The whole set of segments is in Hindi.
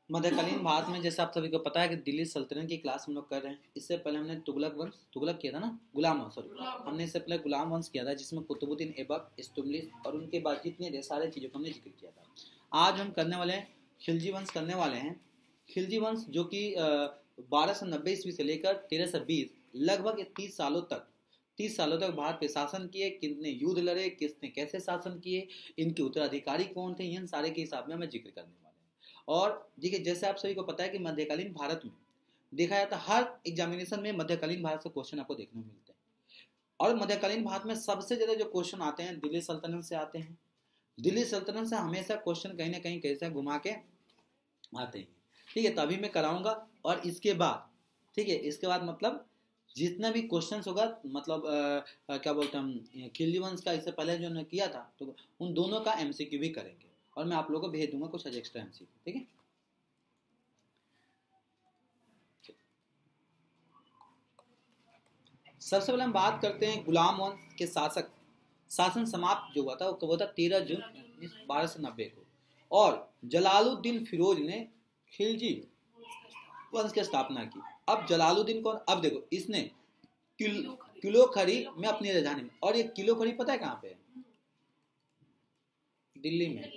मध्यकालीन भारत में जैसे आप सभी को पता है कि दिल्ली सल्तनत की क्लास हम लोग कर रहे हैं। इससे पहले हमने तुगलक किया था ना, गुलाम वंश, सॉरी, हमने इससे पहले गुलाम वंश किया था जिसमें कुतुबुद्दीन ऐबक, इल्तुतमिश और उनके बाद जितने थे सारे चीज़ों का हमने जिक्र किया था। आज हम करने वाले हैं खिलजी वंश करने वाले हैं। खिलजी वंश जो कि 1290 ईस्वी से लेकर 1320 लगभग 30 सालों तक भारत पे शासन किए। कितने युद्ध लड़े, किसने कैसे शासन किए, इनके उत्तराधिकारी कौन थे, इन सारे के हिसाब में हमें जिक्र करने वाले हैं। और देखिए जैसे आप सभी को पता है कि मध्यकालीन भारत में देखा जाता है हर एग्जामिनेशन में मध्यकालीन भारत से क्वेश्चन आपको देखने को मिलते हैं। और मध्यकालीन भारत में सबसे ज्यादा जो क्वेश्चन आते हैं दिल्ली सल्तनत से आते हैं। दिल्ली सल्तनत से हमेशा क्वेश्चन कहीं ना कहीं कैसे घुमा के आते हैं। ठीक है, तभी मैं कराऊंगा। और इसके बाद, ठीक है, इसके बाद मतलब जितना भी क्वेश्चन होगा, मतलब क्या बोलते हैं, खिलजी वंश का इससे पहले जो किया था तो उन दोनों का एमसीक्यू भी करेंगे और मैं आप लोगों को भेज दूंगा कुछ एक्स्ट्रा एमसीक्यू। ठीक है, सबसे पहले हम बात करते हैं गुलाम वंश के शासन समाप्त जो हुआ था वो कब हुआ था, 13 जून 1290 को। और जलालुद्दीन फिरोज ने खिलजी वंश की स्थापना की। अब जलालुद्दीन कौन, अब देखो इसने किलो खरी में अपनी राजधानी में, और ये किलो खरी पता है कहाँ पे है, दिल्ली में।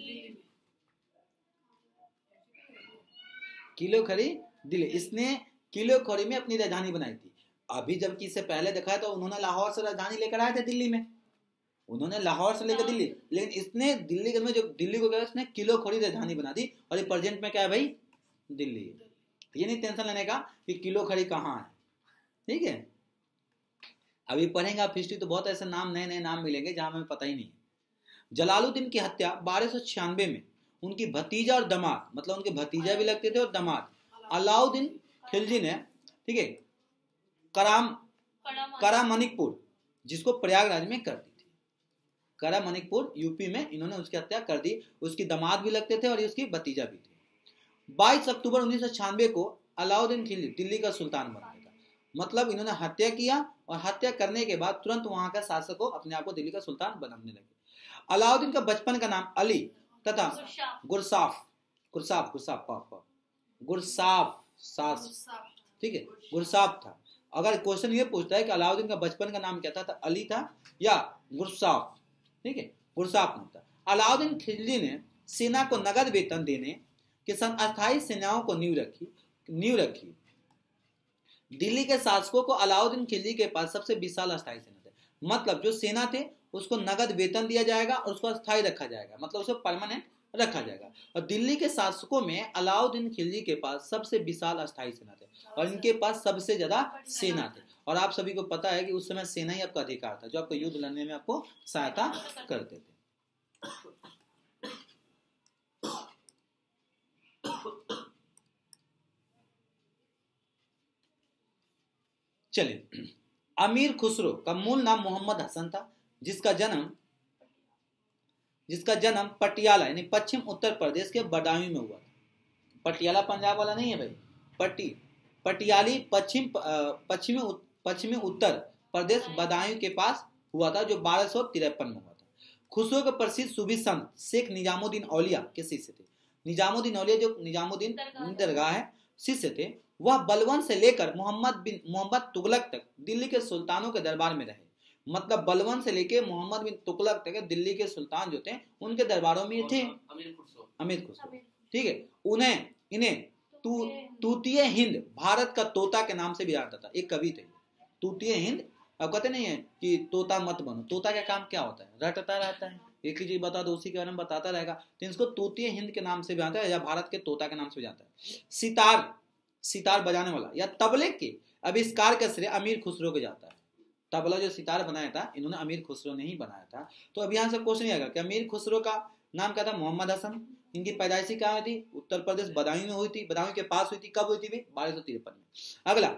किलो खरी दिल्ली, इसने किलो खरी में अपनी राजधानी बनाई थी। अभी जबकि इससे पहले देखा है तो उन्होंने लाहौर से राजधानी लेकर आए थे दिल्ली में, उन्होंने लाहौर से लेकर दिल्ली, लेकिन इसने दिल्ली में जो दिल्ली को क्या इसने किलो खरी राजधानी बना दी। और ये प्रेजेंट में क्या है भाई, दिल्ली है। ये नहीं टेंशन लेने का कि किलो खरी कहाँ है। ठीक है, अभी पढ़ेंगे आप हिस्ट्री तो बहुत ऐसे नाम, नए नए नाम मिलेंगे जहां हमें पता ही नहीं है। जलालुद्दीन की हत्या 1296 में उनकी भतीजा और दामाद, मतलब उनके भतीजा भी लगते थे और दामाद, अलाउद्दीन खिलजी ने, ठीक है, करामणिकपुर, जिसको प्रयागराज में कर दी थी, करामणिकपुर यूपी में इन्होंने उसकी हत्या कर दी। उसकी दामाद भी लगते थे और उसकी भतीजा भी थे। 22 अक्टूबर 1996 को अलाउद्दीन खिलजी दिल्ली का सुल्तान बन गया था। मतलब इन्होंने हत्या किया और हत्या करने के बाद तुरंत वहां का शासक को अपने आप को दिल्ली का सुल्तान बनाने लगे। अलाउद्दीन का बचपन का नाम अली तथा गुरसाफ, गुरसाफ गुरसाफ गुरसाफ साफ, ठीक है, गुरसाफ था। अगर क्वेश्चन ये पूछता है कि अलाउद्दीन का बचपन का नाम क्या था, तो अली था या गुरसाफ, ठीक है, गुरसाफ नाम था। अलाउद्दीन खिलजी ने सेना को नगद वेतन देने के साथ अस्थायी सेनाओं को नींव रखी। दिल्ली के शासकों को अलाउद्दीन खिलजी के पास सबसे विशाल अस्थायी सेना थे, मतलब जो सेना थे उसको नगद वेतन दिया जाएगा और उसको अस्थायी रखा जाएगा, मतलब उसे परमानेंट रखा जाएगा। और दिल्ली के शासकों में अलाउद्दीन खिलजी के पास सबसे विशाल अस्थायी सेना थे और इनके पास सबसे ज्यादा सेना थे। और आप सभी को पता है कि उस समय सेना ही आपका अधिकार था जो आपको युद्ध लड़ने में आपको सहायता करते थे। चलिए, अमीर खुसरो का मूल नाम मोहम्मद हसन था, जिसका जन्म पटियाला यानी पश्चिम उत्तर प्रदेश के बदायूं में हुआ था। पटियाला पंजाब वाला नहीं है भाई, पटियाली पश्चिमी उत्तर प्रदेश बदायूं के पास हुआ था, जो 1253 में हुआ था। खुसरो के प्रसिद्ध सूफी संत शेख निजामुद्दीन औलिया के शिष्य थे। निजामुद्दीन औलिया जो निजामुद्दीन दरगाह है शिष्य थे। वह बलवन से लेकर मोहम्मद तुगलक तक दिल्ली के सुल्तानों के दरबार में रहे। मतलब बलवन से लेके मोहम्मद बिन तुगलक तक दिल्ली के सुल्तान जो थे उनके दरबारों में थे। अमीर खुसरो, ठीक है, इन्हें तूतीय हिंद, भारत का तोता के नाम से भी जानता था। एक कवि थे तूतीय हिंद। अब कहते नहीं है कि तोता मत बनो, तोता का काम क्या होता है, रटता रहता है, एक ही चीज बता दो उसी के बारे में बताता रहेगा, तो इसको तूतीय हिंद के नाम से भी जानता है या भारत के तोता के नाम से भी जानता है। सितार बजाने वाला या तबले के आविष्कार का श्रेय अमीर खुसरो को जाता है। तबला जो सितार बनाया था इन्होंने अमीर खुसरो ने ही बनाया था। तो अब यहाँ से क्वेश्चन आएगा कि अमीर खुसरो का नाम क्या था, मोहम्मद हसन। इनकी पैदाइशी कहाँ हुई थी, उत्तर प्रदेश बदायूं में हुई थी। बदायूं के पास हुई थी, कब हुई थी भाई, 1253 में। अगला,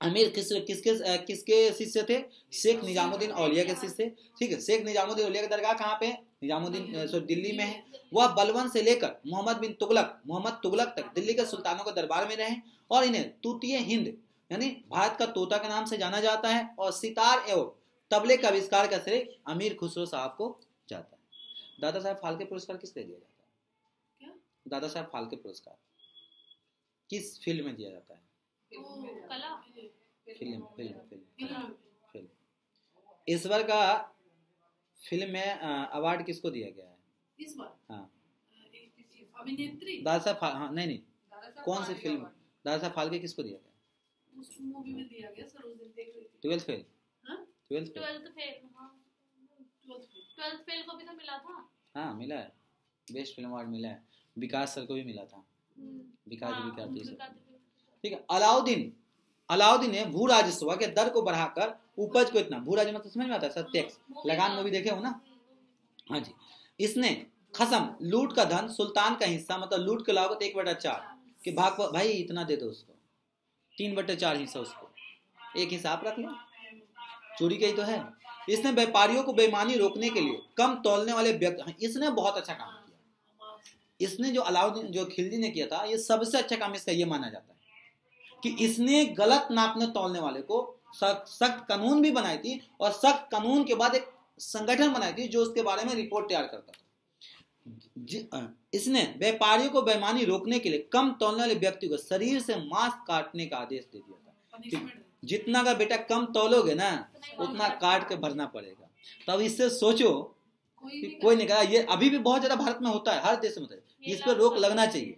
अमीर खुसरो किसके शिष्य थे, शेख निजामुद्दीन औलिया के शिष्य। ठीक है, शेख निजामुद्दीन औलिया की दरगाह कहाँ पे है, दिल्ली में है। वह बलवन से लेकर मोहम्मद तुगलक तक दिल्ली के सुल्तानों के दरबार में रहे और इन्हें तूतीय हिंद यानी भारत का तोता के नाम से जाना जाता है। और सितार एवं तबले का आविष्कार का श्रेय अमीर खुसरो साहब को जाता है। दादा साहब फाल्के पुरस्कार किस लिए दिया जाता है, दादा साहब फाल्के पुरस्कार किस फील्ड में दिया जाता है? कला, फिल्म फिल्म फिल्म फिल्म। इस बार का फिल्म में अवार्ड किसको दिया गया है इस बार? हाँ अभिनेत्री हाँ नहीं कौन सी फिल्म दादा साहब फाल्के किसको दिया गया? उस मूवी में दिया गया सर, उस दिन देख रही थी। 12th fail. हाँ? 12th fail. 12th फेल, हाँ 12th फेल को भी तो मिला था। हाँ मिला है, बेस्ट फिल्म अवार्ड मिला है, विकास सर को भी मिला था, विकास जी विकास सर। ठीक है। अलाउद्दीन ने भू राजस्व के दर को बढ़ाकर उपज को इतना, भू राजस्व मतलब समझ में आता है सर, टैक्स। लगान मूवी देखे हो ना? हाँ जी। इसने खसम लूट का धन सुल्तान का हिस्सा मतलब लूट के लागत 1/4 कि भाग भाई इतना दे दो उसको, 3/4 हिस्सा उसको, एक हिस्सा आप रख लो, चोरी का ही तो है। इसने व्यापारियों को बेईमानी रोकने के लिए कम तौलने वाले व्यक्ति, इसने बहुत अच्छा काम किया। इसने जो अलाउद्दीन जो खिलजी ने किया था, ये सबसे अच्छा काम इसका ये माना जाता है कि इसने गलत नापने तौलने वाले को सख्त कानून भी बनाई थी, और सख्त कानून के बाद एक संगठन बनाई थी जो उसके बारे में रिपोर्ट तैयार करता था। इसने व्यापारियों को बेईमानी रोकने के लिए कम तौलने वाले व्यक्ति को शरीर से मांस काटने का आदेश दे दिया था कि जितना का बेटा कम तौलोगे ना उतना काट के भरना पड़ेगा। तब इससे सोचो कि कोई नहीं करा, ये अभी भी बहुत ज्यादा भारत में होता है, हर देश में होता है। इस पर रोक लगना चाहिए,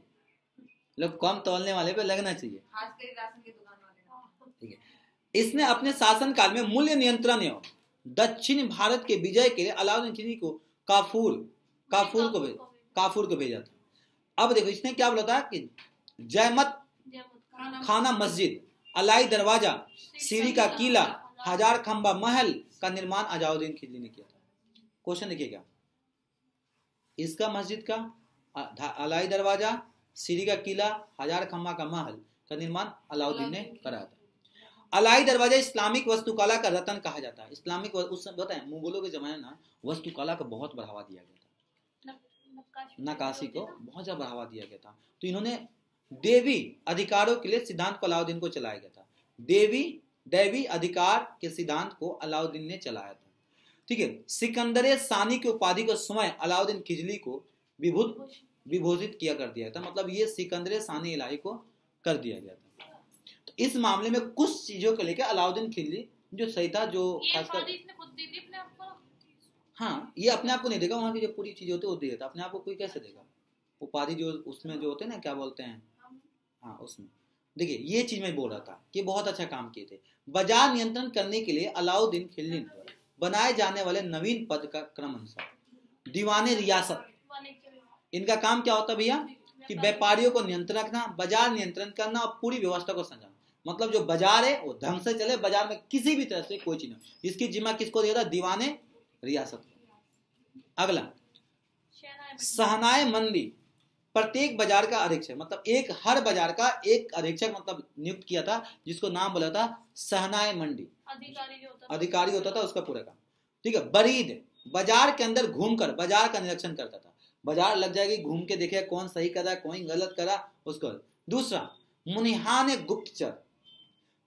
लोग कम तौलने वाले पे लगना चाहिए। ठीक है। इसने अपने शासनकाल में मूल्य नियंत्रण एवं दक्षिण भारत के विजय के लिए अलाउद्दीन खिलजी को काफूर को भेजा था। अब देखो इसने क्या बोला था कि जयमत खाना मस्जिद, अलाई दरवाजा, सीरी का किला, 1000 खंबा महल का निर्माण अलाउद्दीन खिलजी ने किया था। क्वेश्चन देखिए क्या, इसका मस्जिद का, अलाई दरवाजा, सीरी का किला, 1000 खंबा का महल का निर्माण अलाउद्दीन ने कराया था। अलाई दरवाजा इस्लामिक वास्तुकला का रत्न कहा जाता है। इस्लामिक उस बताएं मुगलों के जमाने में वास्तुकला को बहुत बढ़ावा दिया गया था, नक्काशी को बहुत ज्यादा बढ़ावा दिया गया था। तो इन्होंने देवी अधिकारों के लिए सिद्धांत को अलाउद्दीन को चलाया गया था। देवी अधिकार के सिद्धांत को अलाउद्दीन ने चलाया था। ठीक है। सिकंदर सानी की उपाधि को समय अलाउद्दीन खिलजी को विभूषित किया कर दिया था, मतलब ये सिकंदर सानी इलाही को कर दिया गया था। तो इस मामले में कुछ चीजों को लेकर अलाउद्दीन खिलजी जो सही था, जो खासकर हाँ ये अपने आप को नहीं देगा, वहां की जो पूरी चीज होती है वो देगा, अपने आप को कोई कैसे देगा? उपाधि जो उसमें जो होते हैं ना, क्या बोलते हैं, हाँ उसमें देखिए ये चीज मैं बोल रहा था कि बहुत अच्छा काम किए थे। बाजार नियंत्रण करने के लिए अलाउद्दीन खिलजी ने बनाए जाने वाले नवीन पद का क्रम अनुसार दीवाने रियासत, इनका काम क्या होता है भैया कि व्यापारियों को नियंत्रण रखना, बाजार नियंत्रण करना और पूरी व्यवस्था को संभालना। मतलब जो बाजार है वो ढंग से चले, बाजार में किसी भी तरह से कोई चीज नहीं। इसकी जिम्मा किसको दिया था? दीवाने रियासत। अगला सहनाए मंदी, प्रत्येक बाजार का अधीक्षक, मतलब एक हर बाजार का एक अधीक्षक मतलब नियुक्त किया था, जिसको नाम बोला था सहनाए मंडी, अधिकारी होता था उसका पूरा काम। ठीक है। बरीद, बाजार के अंदर घूमकर बाजार का निरीक्षण करता था, बाजार लग जाएगी घूम के देखे कौन सही कर रहा है कौन गलत कर रहा उसको। दूसरा मुनिहान गुप्तचर,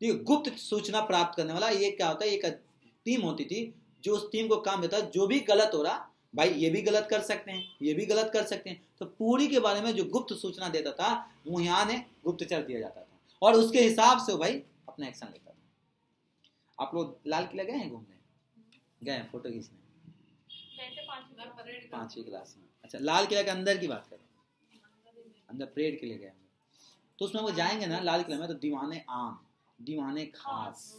गुप्त सूचना प्राप्त करने वाला। ये क्या होता है, एक टीम होती थी जो उस टीम को काम देता है, जो भी गलत हो रहा भाई ये भी गलत कर सकते हैं, ये भी गलत कर सकते हैं, तो पूरी के बारे में जो गुप्त सूचना देता था मुहियान गुप्तचर दिया जाता था, और उसके हिसाब से भाई अपना एक्शन लेता था। आप लोग लाल किला गए हैं घूमने? गए फोटो खींचने? 5वीं क्लास में। अच्छा लाल किला के अंदर की बात करें, अंदर परेड के लिए गए, तो उसमें वो जाएंगे ना लाल किला में, तो दीवाने आम, दीवाने खास,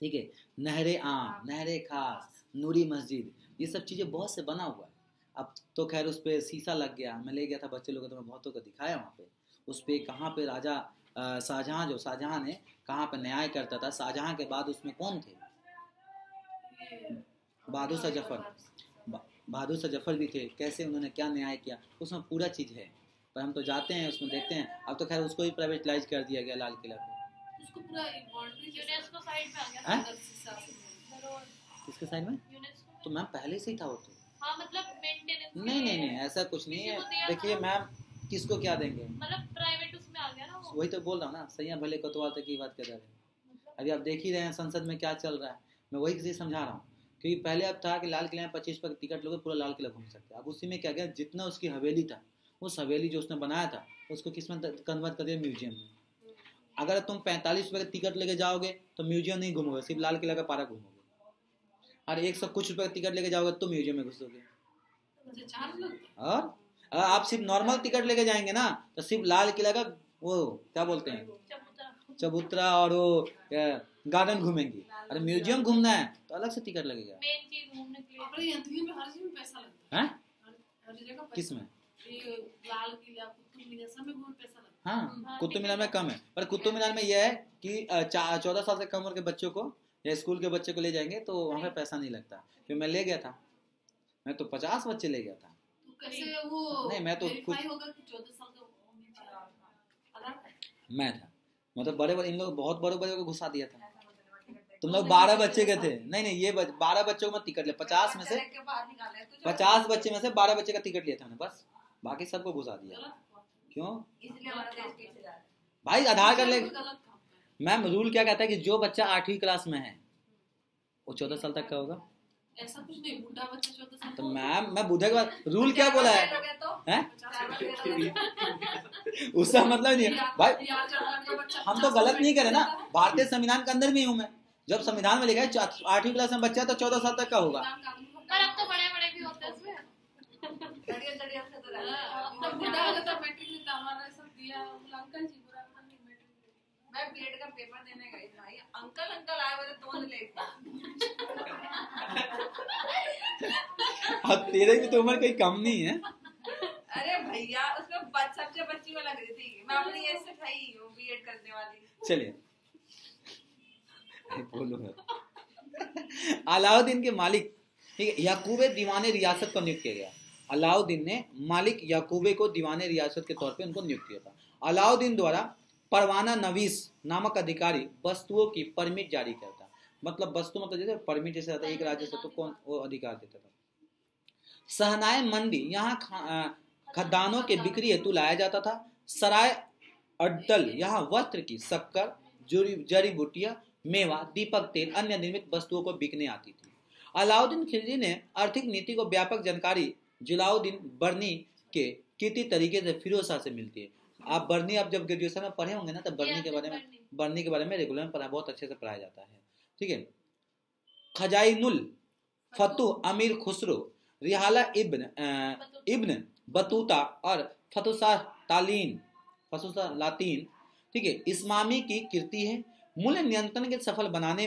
ठीक है, नहरे आम, नहरे खास, नूरी मस्जिद, ये सब चीजें बहुत से बना हुआ है। अब तो खैर उस पे शीशा लग गया, मैं ले गया था बच्चे लोगों को, तो मैं बहुतों को दिखाया वहाँ पे। उस पे कहाँ पे राजा शाहजहां ने कहाँ पे न्याय करता था, शाहजहां के बाद उसमें कौन थे? बहादुर शाह जफर भी थे, कैसे उन्होंने क्या न्याय किया, उसमें पूरा चीज है। पर हम तो जाते हैं उसमें देखते हैं। अब तो खैर उसको ही प्राइवेटाइज कर दिया गया लाल किला को, उसको पूरा यूनेस्को साइड में आ गया। किसके साइड में? तो मैम पहले से ही था वो तो। हाँ, मतलब मेंटेनेंस नहीं ऐसा कुछ नहीं है। देखिए मैम किसको क्या देंगे, मतलब प्राइवेट उसमें आ गया ना वो। वही तो बोल रहा हूँ ना, सैया भले कोतवाल तक की बात कर रहे हैं। अभी आप देख ही रहे हैं संसद में क्या चल रहा है, मैं वही किसी समझा रहा हूँ। क्योंकि पहले अब था कि लाल किला में 25 पर टिकट लोगे पूरा लाल किला घूम सकते हैं। अब उसी में क्या गया, जितना उसकी हवेली था उस हवेली जो उसने बनाया था उसको किस में कन्वर्ट कर दिया, म्यूजियम में। अगर तुम 45 रुपये का टिकट लेके जाओगे तो म्यूजियम नहीं घूमोगे, सिर्फ लाल किला का पार्क घूमोगे। और 100 कुछ रुपये का टिकट लेके जाओगे तो म्यूजियम में घुसोगे। और आप सिर्फ नॉर्मल टिकट लेके जाएंगे ना तो सिर्फ लाल किला का वो क्या बोलते हैं चबूतरा और वो गार्डन घूमेंगे। अरे म्यूजियम घूमना है तो अलग से टिकट लगेगा। मेन चीज घूमने के लिए हर चीज में पैसा लगता है। हर जगह किसमें? लाल किला, कुतुब मीनार, सब में बहुत पैसा लगता हाँ, कुतुब मीनार में कम है, पर कुतुब मीनार में यह है कि 14 साल से कम उम्र के बच्चों को या स्कूल के बच्चे को ले जाएंगे तो वहाँ पे पैसा नहीं लगता। क्योंकि मैं ले गया था, मैं तो 50 बच्चे ले गया था। तो कैसे वो नहीं, मैं तो वेरीफाई होगा कि 14 साल का होना चाहिए? मैं था मतलब बड़े इन लोग बहुत बड़े को घुसा दिया था। तुम लोग 12 बच्चे के थे। नहीं ये 12 बच्चों को मैं टिकट लिया, 50 में से 50 बच्चे में से 12 बच्चे का टिकट लिया था मैंने, बस बाकी सबको घुसा दिया। क्यों? भाई आधार कार्ड ले। मैम रूल क्या कहता है कि जो बच्चा 8वीं क्लास में है वो 14 साल तक का होगा। ऐसा कुछ नहीं, बूढ़ा बच्चा 14 साल तो मैम मैं बूढ़े के बाद रूल क्या बोला है? उसका मतलब नहीं है भाई, हम तो गलत नहीं करे ना। भारतीय संविधान के अंदर में हूँ मैं। जब संविधान में लिखा है 8वीं क्लास में बच्चा तो 14 साल तक का होगा। पर अब तो बड़े भी होते हैं उसमें। बूढ़ा हो जाता मैट्रिक में हमारा सब दिया अंकल जी बुरा मैं बीएड का पेपर देने गई भाई, अंकल आए बोले तो लेट। अब तेरे की तो उम्र कोई कम नहीं है। अरे भैया उसमें सबसे बच्ची में लग रही थी, मैं अपनी एज से भाई हूँ बीएड करने वाली। चलिए बोलो। अलाउद्दीन के मालिक ठीक है याकूबे दीवाने रियासत को नियुक्त किया गया। अलाउद्दीन ने मालिक याकूबे को दीवाने रियासत के तौर पे उनको नियुक्त किया था। अलाउद्दीन द्वारा परवाना नवीस नामक अधिकारी वस्तुओं की परमिट जारी करता। मतलब वस्तु मतलब जैसे परमिट जैसे आता है एक राज्य से तो कौन वो अधिकार देता था। सहनाए मंडी यहाँ खदानों के बिक्री हेतु लाया जाता था। सराय अड्डल यहाँ वस्त्र की शक्कर जड़ी बूटियां मेवा दीपक तेल अन्य निर्मित वस्तुओं को बिकने आती थी। अलाउद्दीन खिलजी ने आर्थिक नीति को व्यापक जानकारी जलाउद्दीन बर्नी के कीर्ति तरीके से फिरोज शाह से मिलती है। आप बर्नी आप जब ग्रेजुएशन में पढ़े होंगे ना तब बर्नी के बारे में रेगुलर में पढ़ा बहुत अच्छे से पढ़ाया जाता है। ठीक है। खजाइनुल फतुह अमीर खुसरो रिहाला इब्न बतूता और फतुसा लातीन ठीक है इस्मामी की कीर्ति है। मूल्य नियंत्रण के सफल बनाने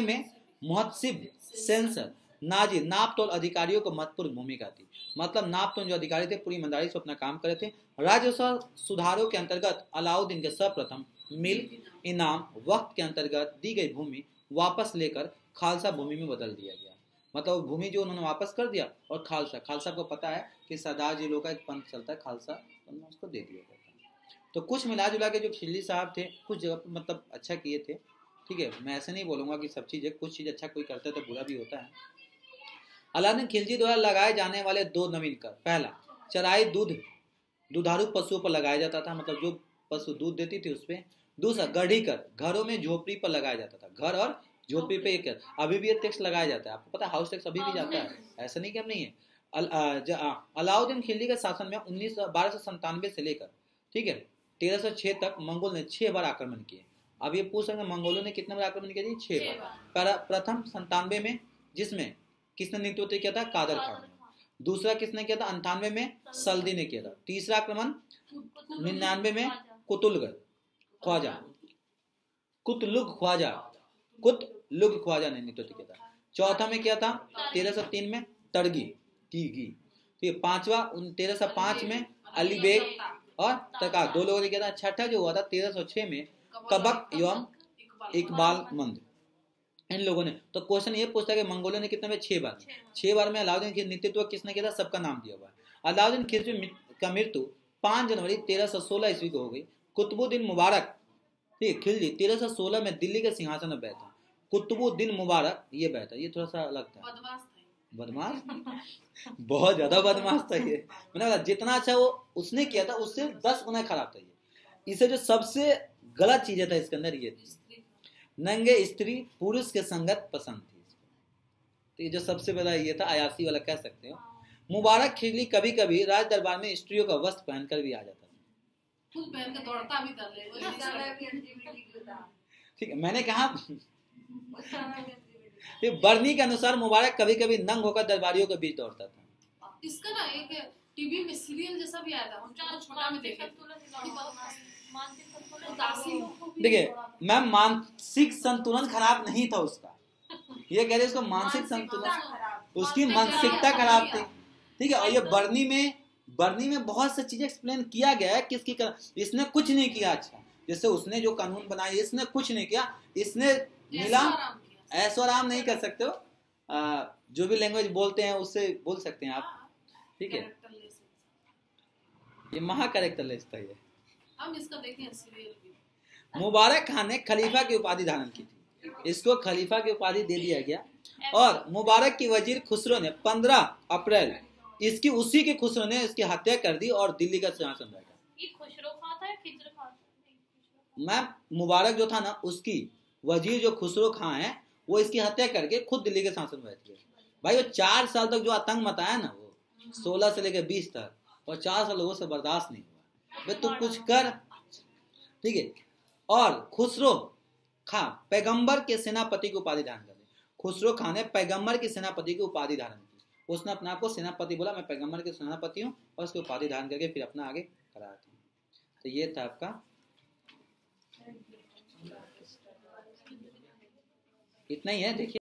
में मुहत्सिब सेंसर नाजी नापतोल अधिकारियों को महत्वपूर्ण भूमिका थी। मतलब नापतोल जो अधिकारी थे पूरी ईमानदारी से अपना काम करे थे। राजस्व सुधारों के अंतर्गत अलाउद्दीन के सर्वप्रथम मिल इनाम वक्त के अंतर्गत दी गई भूमि वापस लेकर खालसा भूमि में बदल दिया गया। मतलब भूमि जो उन्होंने वापस कर दिया और खालसा को पता है कि सरदार जी लोग का एक पंथ चलता है खालसा, तो उसको दे दिया गया। तो कुछ मिला जुला के जो खिलजी साहब थे कुछ जगह पर मतलब अच्छा किए थे। ठीक है, मैं ऐसे नहीं बोलूंगा कि सब चीज़ है, कुछ चीज़ अच्छा कोई करता है तो बुरा भी होता है। अलाउद्दीन खिलजी द्वारा लगाए जाने वाले 2 नवीन कर। पहला चराई दुधारू पशुओं पर लगाया जाता था, मतलब जो पशु दूध देती थी उस पर। दूसरा गढ़ी कर घरों में झोपड़ी पर लगाया जाता था। घर और झोपड़ी पे एक अभी भी ये टैक्स लगाया जाता है। आपको पता है हाउस टैक्स अभी भी जाता है, ऐसा नहीं कि अब नहीं है। अलाउद्दीन खिलजी के शासन में 1297 से लेकर ठीक है 1306 तक मंगोल ने 6 बार आक्रमण किए। अब ये पूछ सकते हैं मंगोलों ने कितने बार आक्रमण किया? 6 बार। प्रथम 97 में जिसमें किसने नेतृत्व किया था? कादर खान ने। दूसरा किसने किया था? 98 में सल्दी ने किया था। तीसरा आक्रमण 99 में कुतुलुग ख्वाजा ने नेतृत्व किया था। चौथा में किया था 1303 में टर्गी ठीक है। पांचवा 1305 में अली बेग और तका 2 लोगों ने किया था। छठा जो हुआ था 1306 में कबक एवं इकबाल मंद इन लोगों ने। तो क्वेश्चन ये पूछता है कि मंगोलों ने कितने में? 6 बार में अलाउद्दीन के नेतृत्व किसने किया था? सबका नाम दिया हुआ है। अलाउद्दीन खिलजी का मृत्यु 5 जनवरी 1316 ईस्वी को हो गई। कुतुबुद्दीन मुबारक ठीक खिलजी 1316 में दिल्ली के सिंहासन पर बैठा। कुतुबुद्दीन मुबारक ये बैठा, ये थोड़ा सा अलग था। बदमाश बहुत ज्यादा बदमाश था ये। मैंने जितना अच्छा वो उसने किया था उससे 10 गुना खराब था ये। इसे जो सबसे गलत चीजें था इसके अंदर ये नंगे स्त्री पुरुष के संगत पसंद थी। तो ये जो सबसे बड़ा ये था अयासी वाला कह सकते हो। मुबारक खिजली कभी कभी राज दरबार में स्त्रियों का वस्त्र पहनकर भी आ जाता था। खुद पहन के दौड़ता भी था ले उस समय भी LGBT था। ठीक है, मैंने कहा उस समय भी LGBT ये बर्नी के अनुसार मुबारक कभी कभी नंग होकर दरबारियों के बीच दौड़ता था। इसका ना एक टीवी में सीरियल जैसा भी आया था, हम चार छोटा में देखे। देखिए मैम, मानसिक संतुलन खराब नहीं था उसका, ये कह रहे उसका मानसिक संतुलन, खराब। उसकी मानसिकता खराब थी। ठीक है, और ये बर्नी में बहुत सी चीजें एक्सप्लेन किया गया है किसकी इसने कुछ नहीं किया। अच्छा, जैसे उसने जो कानून बनाए इसने कुछ नहीं किया, इसने मिला ऐसो आराम नहीं कर सकते हो, जो भी लैंग्वेज बोलते हैं उससे बोल सकते हैं आप। ठीक है, ये महा कैरेक्टरलेस था ये। हम इसका देखें सीरियल भी। मुबारक खान ने खलीफा की उपाधि धारण की थी, इसको खलीफा की उपाधि दे दिया गया। और मुबारक की वजीर खुसरो ने 15 अप्रैल उसी के खुसरो ने इसकी हत्या कर दी और दिल्ली का सिंहासन बैठा। ये खुसरो खां था या खिजर खां था? मैम, मुबारक जो था ना, उसकी वजीर जो खुसरो खां है वो इसकी हत्या करके खुद दिल्ली के शासन बैठ गए। भाई वो 4 साल तक जो आतंक मचाया ना, वो 16 से लेकर 20 तक, और 4 साल लोगों से बर्दाश्त नहीं हुआ। भाई तू कुछ कर। ठीक है, और खुसरो खां पैगंबर के सेनापति की उपाधि धारण कर ली। खुसरो खां ने पैगंबर के सेनापति की उपाधि धारण की। उसने अपने आप को सेनापति बोला, मैं पैगंबर के सेनापति हूँ, और उसकी उपाधि धारण करके फिर अपना आगे कराया था। तो ये था आपका, इतना ही है। देखिए।